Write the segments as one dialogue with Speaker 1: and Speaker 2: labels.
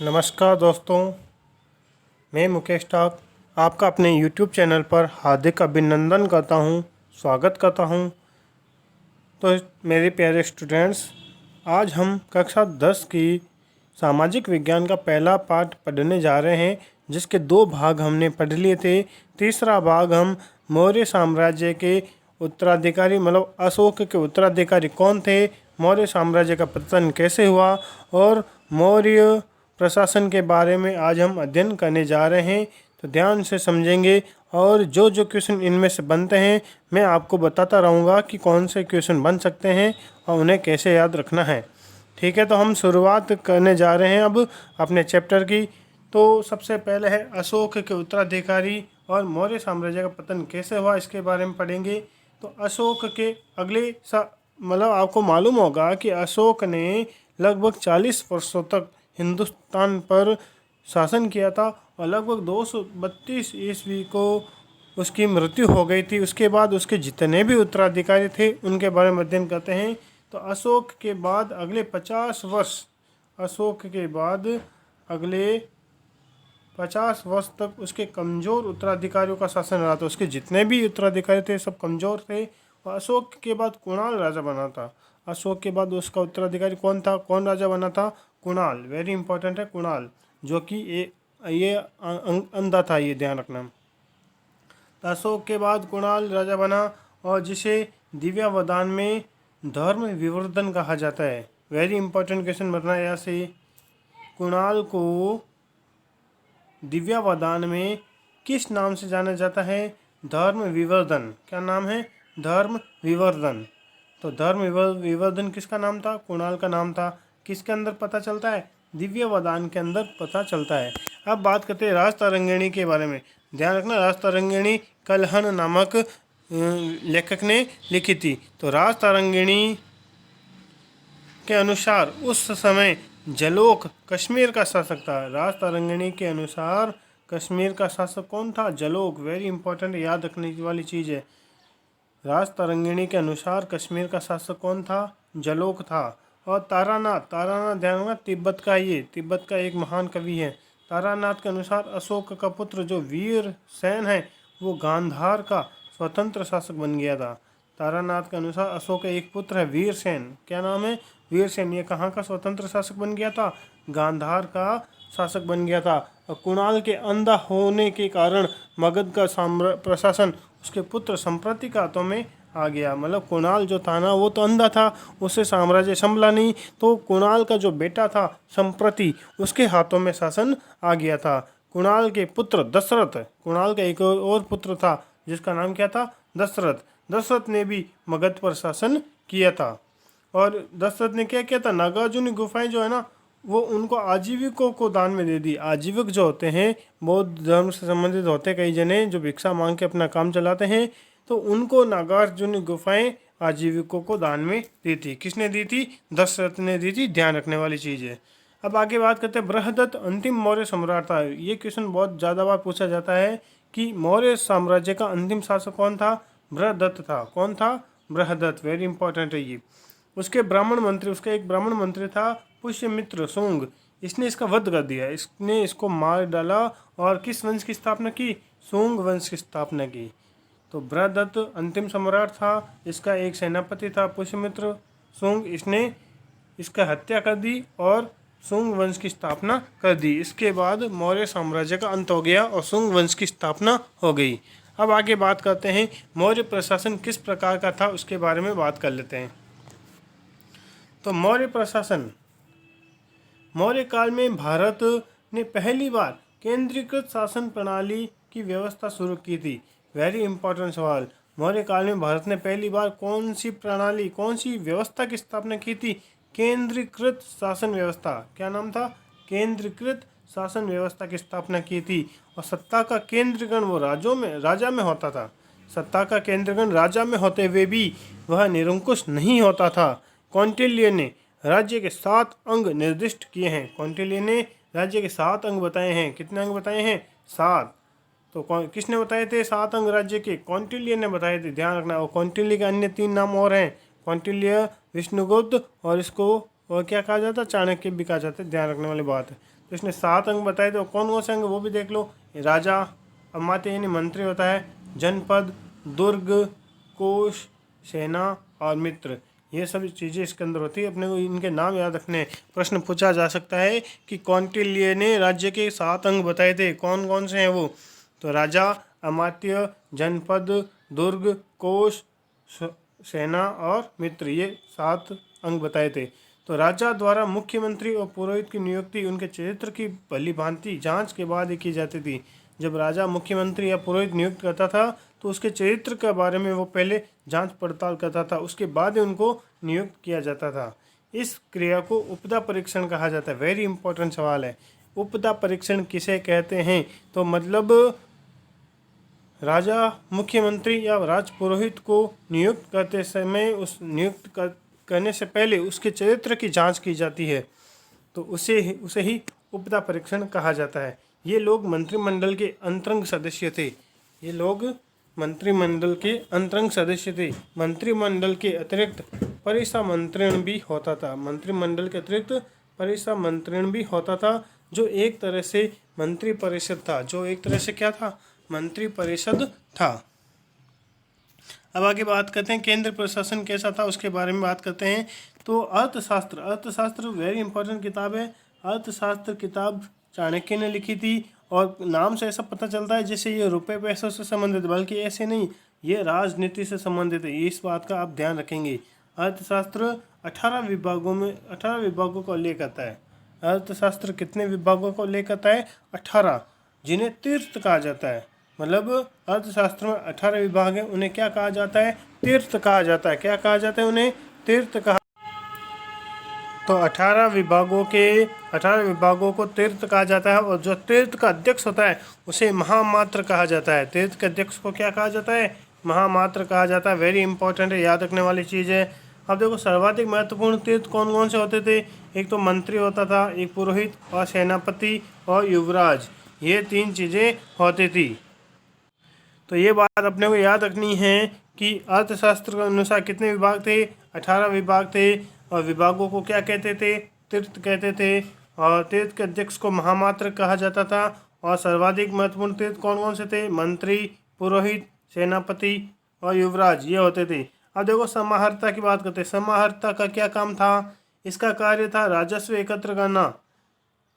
Speaker 1: नमस्कार दोस्तों, मैं मुकेश टाक आपका अपने YouTube चैनल पर हार्दिक अभिनंदन करता हूं, स्वागत करता हूं। तो मेरे प्यारे स्टूडेंट्स, आज हम कक्षा 10 की सामाजिक विज्ञान का पहला पाठ पढ़ने जा रहे हैं, जिसके 2 भाग हमने पढ़ लिए थे। तीसरा भाग हम मौर्य साम्राज्य के उत्तराधिकारी मतलब अशोक के उत्तराधिकारी कौन थे, मौर्य साम्राज्य का पतन कैसे हुआ और मौर्य प्रशासन के बारे में आज हम अध्ययन करने जा रहे हैं। तो ध्यान से समझेंगे और जो जो क्वेश्चन इनमें से बनते हैं मैं आपको बताता रहूँगा कि कौन से क्वेश्चन बन सकते हैं और उन्हें कैसे याद रखना है। ठीक है, तो हम शुरुआत करने जा रहे हैं अब अपने चैप्टर की। तो सबसे पहले है अशोक के उत्तराधिकारी और मौर्य साम्राज्य का पतन कैसे हुआ, इसके बारे में पढ़ेंगे। तो अशोक के अगले मतलब आपको मालूम होगा कि अशोक ने लगभग 40 वर्षों तक हिंदुस्तान पर शासन किया था और लगभग 232 ईस्वी को उसकी मृत्यु हो गई थी। उसके बाद उसके जितने भी उत्तराधिकारी थे उनके बारे में अध्ययन करते हैं। तो अशोक के बाद अगले 50 वर्ष अगले 50 वर्ष तक उसके कमज़ोर उत्तराधिकारियों का शासन रहा था। उसके जितने भी उत्तराधिकारी थे सब कमज़ोर थे। और अशोक के बाद कुणाल राजा बना था। अशोक के बाद उसका उत्तराधिकारी कौन राजा बना था? कुणाल। वेरी इंपॉर्टेंट है कुणाल, जो कि ये अंधा था, ये ध्यान रखना। तो अशोक के बाद कुणाल राजा बना और जिसे दिव्यावदान में धर्म विवर्धन कहा जाता है। वेरी इंपॉर्टेंट क्वेश्चन बनना है यहाँ से। कुणाल को दिव्यावदान में किस नाम से जाना जाता है? धर्म विवर्धन। क्या नाम है? धर्म विवर्धन। तो धर्म विवर्धन किसका नाम था? कुणाल का नाम था। किसके अंदर पता चलता है? दिव्यावदान के अंदर पता चलता है। अब बात करते हैं राजतरंगिणी के बारे में। ध्यान रखना, राजतरंगिणी कल्हण नामक लेखक ने लिखी थी। तो राजतरंगिणी के अनुसार उस समय जलोक कश्मीर का शासक था। राजतरंगिणी के अनुसार कश्मीर का शासक कौन था? जलोक। वेरी इंपॉर्टेंट, याद रखने वाली चीज़ है। राजतरंगिणी के अनुसार कश्मीर का शासक कौन था? जलोक था। और तारानाथ ध्यान रखना, तिब्बत का एक महान कवि है। तारानाथ के अनुसार अशोक का पुत्र जो वीर सेन है वो गांधार का स्वतंत्र शासक बन गया था। तारानाथ के अनुसार अशोक का एक पुत्र है वीर सेन। क्या नाम है? वीर सेन। ये कहाँ का स्वतंत्र शासक बन गया था? गांधार का शासक बन गया था। और कुणाल के अंधा होने के कारण मगध का प्रशासन उसके पुत्र संप्रति के हाथों में आ गया। मतलब कुणाल जो था ना वो तो अंधा था, उससे साम्राज्य संभला नहीं। तो कुणाल का जो बेटा था संप्रति, उसके हाथों में शासन आ गया था। कुणाल के पुत्र दशरथ, कुणाल का एक और पुत्र था जिसका नाम क्या था? दशरथ ने भी मगध पर शासन किया था। और दशरथ ने क्या किया था? नागार्जुन गुफाएं जो है ना वो उनको आजीविकों को दान में दे दी। आजीविक जो होते हैं बौद्ध धर्म से संबंधित होते हैं, कई जने जो भिक्षा मांग के अपना काम चलाते हैं, तो उनको नागार्जुन गुफाएं आजीविकों को दान में दी थी। किसने दी थी? दशरथ ने दी थी। ध्यान रखने वाली चीज़ है। अब आगे बात करते हैं, बृहदत्त अंतिम मौर्य सम्राट था। ये क्वेश्चन बहुत ज़्यादा बार पूछा जाता है कि मौर्य साम्राज्य का अंतिम शासक कौन था? बृहदत्त था। कौन था? बृहदत्त। वेरी इंपॉर्टेंट है ये। उसका एक ब्राह्मण मंत्री था पुष्यमित्र शुंग। इसने इसका वध कर दिया, इसने इसको मार डाला और किस वंश की स्थापना की? शुंग वंश की स्थापना की। तो बृहदत्त अंतिम सम्राट था। इसका एक सेनापति था पुष्यमित्र शुंग। इसने इसका हत्या कर दी और शुंग वंश की स्थापना कर दी। इसके बाद मौर्य साम्राज्य का अंत हो गया और शुंग वंश की स्थापना हो गई। अब आगे बात करते हैं मौर्य प्रशासन किस प्रकार का था, उसके बारे में बात कर लेते हैं। तो मौर्य प्रशासन, मौर्य काल में भारत ने पहली बार केंद्रीकृत शासन प्रणाली की व्यवस्था शुरू की थी। वेरी इंपॉर्टेंट सवाल। मौर्य काल में भारत ने पहली बार कौन सी व्यवस्था की स्थापना की थी? केंद्रीकृत शासन व्यवस्था। क्या नाम था? केंद्रीकृत शासन व्यवस्था की स्थापना की थी। और सत्ता का केंद्रीकरण वो राजा में होता था। सत्ता का केंद्रीकरण राजा में होते हुए भी वह निरंकुश नहीं होता था। कौटिल्य ने राज्य के 7 अंग निर्दिष्ट किए हैं। कौटिल्य ने राज्य के 7 अंग बताए हैं। कितने अंग बताए हैं? 7। तो किसने बताए थे 7 अंग राज्य के? कौटिल्य ने बताए थे। ध्यान रखना। और कौटिल्य के अन्य 3 नाम और हैं। कौटिल्य, विष्णुगुप्त और इसको और क्या कहा जाता है? चाणक्य भी कहा जाता है। ध्यान रखने वाली बात है। तो इसने 7 अंग बताए थे, कौन कौन से अंग वो भी देख लो। राजा, अमात्य यानी मंत्री होता है, जनपद, दुर्ग, कोश, सेना और मित्र, ये सब चीज़ें इसके अंदर होती है। अपने को इनके नाम याद रखने हैं। प्रश्न पूछा जा सकता है कि कौटिल्य ने राज्य के 7 अंग बताए थे, कौन कौन से हैं वो। तो राजा, अमात्य, जनपद, दुर्ग, कोश, सेना और मित्र, ये 7 अंग बताए थे। तो राजा द्वारा मुख्यमंत्री और पुरोहित की नियुक्ति उनके चरित्र की भली भांति जांच के बाद ही की जाती थी। जब राजा मुख्यमंत्री या पुरोहित नियुक्त करता था तो उसके चरित्र के बारे में वो पहले जांच पड़ताल करता था, उसके बाद ही उनको नियुक्त किया जाता था। इस क्रिया को उपदा परीक्षण कहा जाता है। वेरी इंपॉर्टेंट सवाल है, उपदा परीक्षण किसे कहते हैं। तो मतलब राजा, मुख्यमंत्री या राजपुरोहित को नियुक्त करते समय उस करने से पहले उसके चरित्र की जांच की जाती है, तो उसे ही उपदा परीक्षण कहा जाता है। ये लोग मंत्रिमंडल के अंतरंग सदस्य थे। ये लोग मंत्रिमंडल के अंतरंग सदस्य थे। मंत्रिमंडल के अतिरिक्त परिषद मंत्रण भी होता था। मंत्रिमंडल के अतिरिक्त परिषद मंत्रण भी होता था, जो एक तरह से मंत्री परिषद था। जो एक तरह से क्या था? मंत्री परिषद था। अब आगे बात करते हैं केंद्र प्रशासन कैसा था, उसके बारे में बात करते हैं। तो अर्थशास्त्र वेरी इंपॉर्टेंट किताब है। अर्थशास्त्र किताब चाणक्य ने लिखी थी, और नाम से ऐसा पता चलता है जैसे ये रुपए पैसों से संबंधित, बल्कि ऐसे नहीं, ये राजनीति से संबंधित है। इस बात का आप ध्यान रखेंगे। अर्थशास्त्र 18 विभागों को उल्लेख करता है। अर्थशास्त्र कितने विभागों को उल्लेख करता है? 18, जिन्हें तीर्थ कहा जाता है। मतलब अर्थशास्त्र में 18 विभाग हैं, उन्हें क्या कहा जाता है? तीर्थ कहा जाता है। क्या कहा जाता है? उन्हें तीर्थ कहा। तो 18 विभागों को तीर्थ कहा जाता है, और जो तीर्थ का अध्यक्ष होता है उसे महामात्र कहा जाता है। तीर्थ के अध्यक्ष को क्या कहा जाता है? महामात्र कहा जाता है। वेरी इंपॉर्टेंट है, याद रखने वाली चीज़ है। अब देखो सर्वाधिक महत्वपूर्ण तीर्थ कौन कौन से होते थे। एक तो मंत्री होता था, एक पुरोहित और सेनापति और युवराज, ये 3 चीज़ें होती थी। तो ये बात अपने को याद रखनी है कि अर्थशास्त्र के अनुसार कितने विभाग थे? 18 विभाग थे, और विभागों को क्या कहते थे? तीर्थ कहते थे। और तीर्थ के अध्यक्ष को महामात्र कहा जाता था। और सर्वाधिक महत्वपूर्ण तीर्थ कौन कौन से थे? मंत्री, पुरोहित, सेनापति और युवराज, ये होते थे। अब देखो समाहर्ता की बात करते हैं। समाहर्ता का क्या काम था? इसका कार्य था राजस्व एकत्र करना,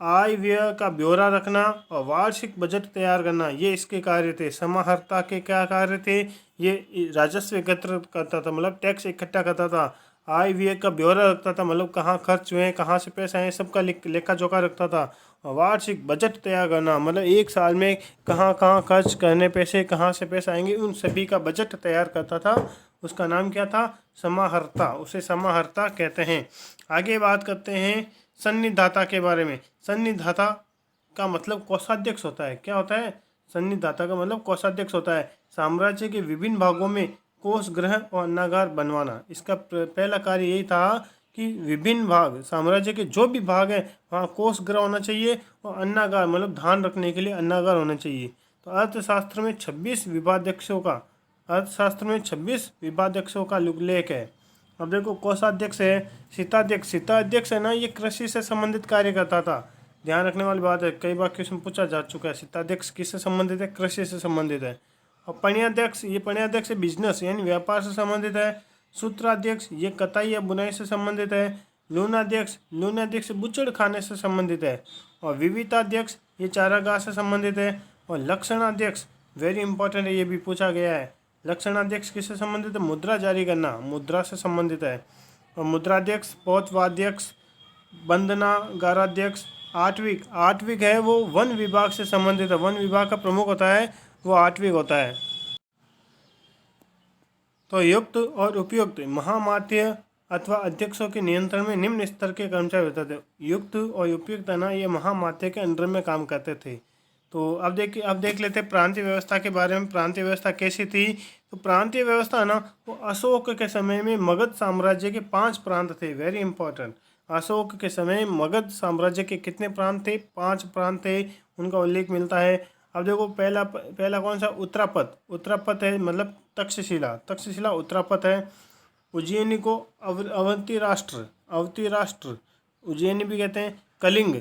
Speaker 1: आय व्यय का ब्यौरा रखना और वार्षिक बजट तैयार करना, ये इसके कार्य थे। समाहर्ता के क्या कार्य थे? ये राजस्व एकत्र करता था, मतलब टैक्स इकट्ठा करता था। आय व्यय का ब्यौरा रखता था, मतलब कहाँ खर्च हुए, कहाँ से पैसे आए, सबका लेखा जोखा रखता था। और वार्षिक बजट तैयार करना, मतलब एक साल में कहाँ कहाँ खर्च करने पैसे, कहाँ से पैसे आएंगे, उन सभी का बजट तैयार करता था। उसका नाम क्या था? समाहर्ता। उसे समाहर्ता कहते हैं। आगे बात करते हैं सन्निधाता के बारे में। सन्निधाता का मतलब कोषाध्यक्ष होता है। क्या होता है? सन्निधाता का मतलब कोषाध्यक्ष होता है। साम्राज्य के विभिन्न भागों में कोष गृह और अन्नागार बनवाना, इसका पहला कार्य यही था कि विभिन्न भाग, साम्राज्य के जो भी भाग हैं वहाँ कोष गृह होना चाहिए, और अन्नागार मतलब धान रखने के लिए अन्नागार होना चाहिए। तो अर्थशास्त्र में 26 विभाध्यक्षों का उल्लेख है। अब देखो कोषाध्यक्ष है, सिताध्यक्ष है ना, ये कृषि से संबंधित कार्य करता था। ध्यान रखने वाली बात है, कई बार क्वेश्चन पूछा जा चुका है। सिताध्यक्ष किससे संबंधित है? कृषि से संबंधित है। और पणियाध्यक्ष बिजनेस यानी व्यापार से संबंधित है। सूत्राध्यक्ष ये कताई या बुनाई से संबंधित है। लूनाध्यक्ष बुचड़ खाने से संबंधित है। और विविताध्यक्ष ये चारागाह से संबंधित है। और लक्षणाध्यक्ष वेरी इंपॉर्टेंट है, ये भी पूछा गया है। लक्षणाध्यक्ष किससे संबंधित है? मुद्रा जारी करना, मुद्रा से संबंधित है। और मुद्राध्यक्ष, पौधवाध्यक्ष, बंदनागाराध्यक्ष, आठविक है वो वन विभाग से संबंधित है। वन विभाग का प्रमुख होता है वो आठविक होता है। तो युक्त और उपयुक्त महामात्य अथवा अध्यक्षों के नियंत्रण में निम्न स्तर के कर्मचारी होते थे। युक्त और उपयुक्त है ना, ये महामात्य के अंडर में काम करते थे। तो अब देख लेते हैं प्रांतीय व्यवस्था के बारे में। प्रांतीय व्यवस्था कैसी थी? तो प्रांतीय व्यवस्था ना, वो अशोक के समय में मगध साम्राज्य के 5 प्रांत थे। Very important. अशोक के समय मगध साम्राज्य के कितने प्रांत थे? 5 प्रांत थे, उनका उल्लेख मिलता है। अब देखो पहला कौन सा? उत्तरापथ है, मतलब तक्षशिला उत्तरापथ है। उज्जैनी को अवंती राष्ट्र उज्जैनी भी कहते हैं। कलिंग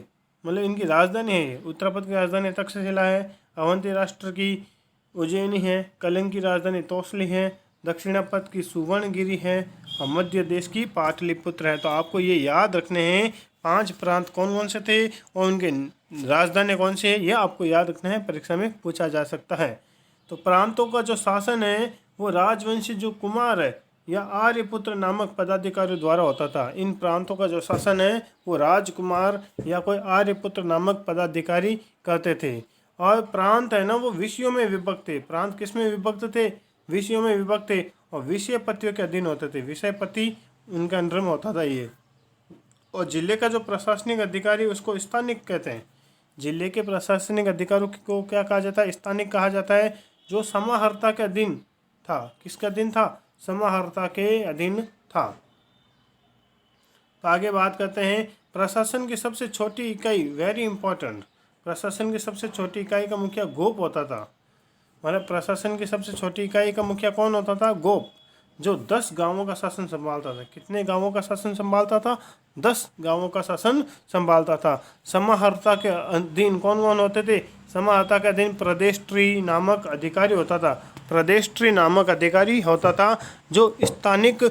Speaker 1: मतलब इनकी राजधानी है ये। उत्तरापद की राजधानी तक्षशिला है, अवंती राष्ट्र की उज्जैनी है, कलिंग की राजधानी तौसली है, दक्षिणापद की सुवर्णगिरी है और मध्य देश की पाटलिपुत्र है। तो आपको ये याद रखने हैं 5 प्रांत कौन कौन से थे और उनके राजधानी कौन सी है, ये आपको याद रखना है, परीक्षा में पूछा जा सकता है। तो प्रांतों का जो शासन है वो राजवंशी जो कुमार है या आर्यपुत्र नामक पदाधिकारियों द्वारा होता था। इन प्रांतों का जो शासन है वो राजकुमार या कोई आर्यपुत्र नामक पदाधिकारी करते थे। और प्रांत है ना वो विषयों में विभक्त थे। प्रांत किस में विभक्त थे? विषयों में विभक्त थे और विषयपतियों के अधीन होते थे। विषयपति उनके अंडर में होता था ये। और जिले का जो प्रशासनिक अधिकारी उसको स्थानिक कहते हैं। जिले के प्रशासनिक अधिकारियों को क्या कहा जाता है? स्थानिक कहा जाता है। जो समाहर्ता के अधीन था। किसके अधीन था? समाहर्ता के अधीन था। तो आगे बात करते हैं प्रशासन की सबसे छोटी इकाई, वेरी इंपॉर्टेंट। प्रशासन की सबसे छोटी इकाई का मुखिया गोप होता था। मतलब प्रशासन की सबसे छोटी इकाई का मुखिया कौन होता था? गोप, जो 10 गांवों का शासन संभालता था। कितने गांवों का शासन संभालता था? 10 गांवों का शासन संभालता था। समाहर्ता के अधीन कौन कौन होते थे? समाहर्ता के अधीन प्रदेष्ट्री नामक अधिकारी होता था। प्रदेष्ट्री नामक अधिकारी होता था जो स्थानिक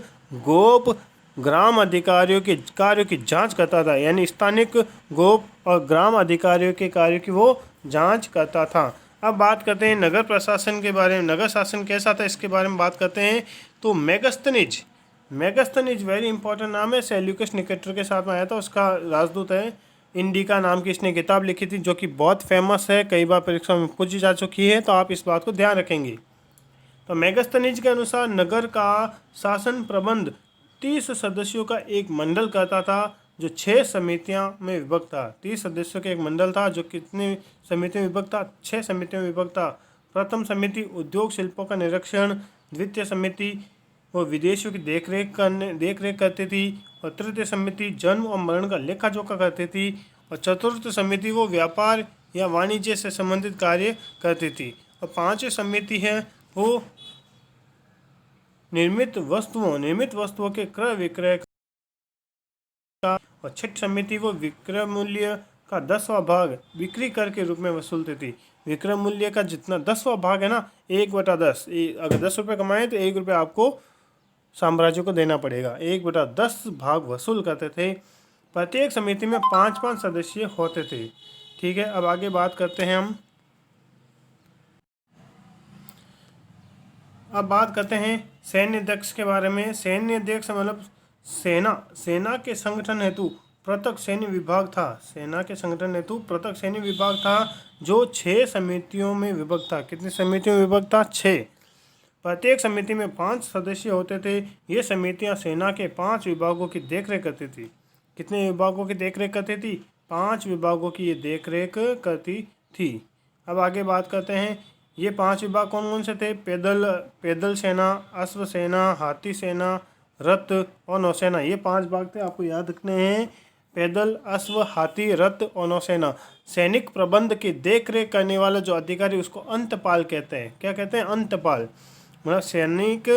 Speaker 1: गोप ग्राम अधिकारियों के कार्यों की जांच करता था। यानी स्थानिक गोप और ग्राम अधिकारियों के कार्यों की वो जांच करता था। अब बात करते हैं नगर प्रशासन के बारे में। नगर शासन कैसा था इसके बारे में बात करते हैं। तो मेगस्थनीज, मेगस्थनीज वेरी इंपॉर्टेंट नाम है। सेल्यूकस निकेटर के साथ में आया था, उसका राजदूत है। इंडिका नाम की इसने किताब लिखी थी जो कि बहुत फेमस है, कई बार परीक्षा में पूछी जा चुकी है, तो आप इस बात को ध्यान रखेंगे। तो मेगस्थनीज के अनुसार नगर का शासन प्रबंध 30 सदस्यों का एक मंडल करता था जो 6 समितियां में विभक्त था। 30 सदस्यों का एक मंडल था जो कितनी समितियों में विभक्त था? 6 समितियों में विभक्त था। प्रथम समिति उद्योग शिल्पों का निरीक्षण, द्वितीय समिति वो विदेशियों की देखरेख करती थी, और तृतीय समिति जन्म और मरण का लेखा जोखा करती थी, और चतुर्थ समिति वो व्यापार या वाणिज्य से संबंधित कार्य करती थी, और पांचवी समिति है वो निर्मित वस्तुओं के क्रय विक्रय का, और छठी समिति वो विक्रय मूल्य का 10वां भाग बिक्री कर के रूप में वसूलती थी। विक्रय मूल्य का जितना 10वां भाग है ना, 1/10, अगर 10 रुपये कमाए तो 1 रुपये आपको साम्राज्य को देना पड़ेगा। 1/10 भाग वसूल करते थे। प्रत्येक समिति में 5-5 सदस्य होते थे। ठीक है, अब आगे बात करते हैं हम। अब बात करते हैं सैन्य अध्यक्ष के बारे में। सैन्य अध्यक्ष मतलब सेना के संगठन हेतु पृथक सैन्य विभाग था। सेना के संगठन हेतु पृथक सैन्य विभाग था जो 6 समितियों में विभक्त था। कितनी समितियों में विभक्त था? 6। प्रत्येक समिति में 5 सदस्य होते थे। ये समितियां सेना के 5 विभागों की देखरेख करती थी। कितने विभागों की देखरेख करती थी? 5 विभागों की ये देखरेख करती थी। अब आगे बात करते हैं ये 5 विभाग कौन कौन से थे? पैदल सेना, अश्व सेना, हाथी सेना, रथ और नौसेना। ये 5 भाग थे, आपको याद रखने हैं। पैदल, अश्व, हाथी, रथ और नौसेना। सैनिक प्रबंध की देखरेख करने वाला जो अधिकारी उसको अंतपाल कहते हैं। क्या कहते हैं? अंतपाल। मतलब सैनिक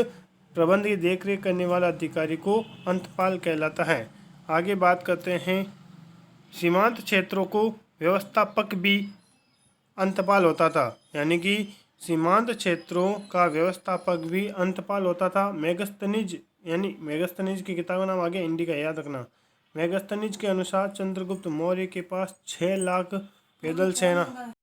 Speaker 1: प्रबंध की देखरेख करने वाला अधिकारी को अंतपाल कहलाता है। आगे बात करते हैं सीमांत क्षेत्रों को व्यवस्थापक भी अंतपाल होता था। यानी कि सीमांत क्षेत्रों का व्यवस्थापक भी अंतपाल होता था। मेगस्थनीज की किताब का नाम आगे इंडिका, याद रखना। मेगस्थनीज के अनुसार चंद्रगुप्त मौर्य के पास 6 लाख पैदल सेना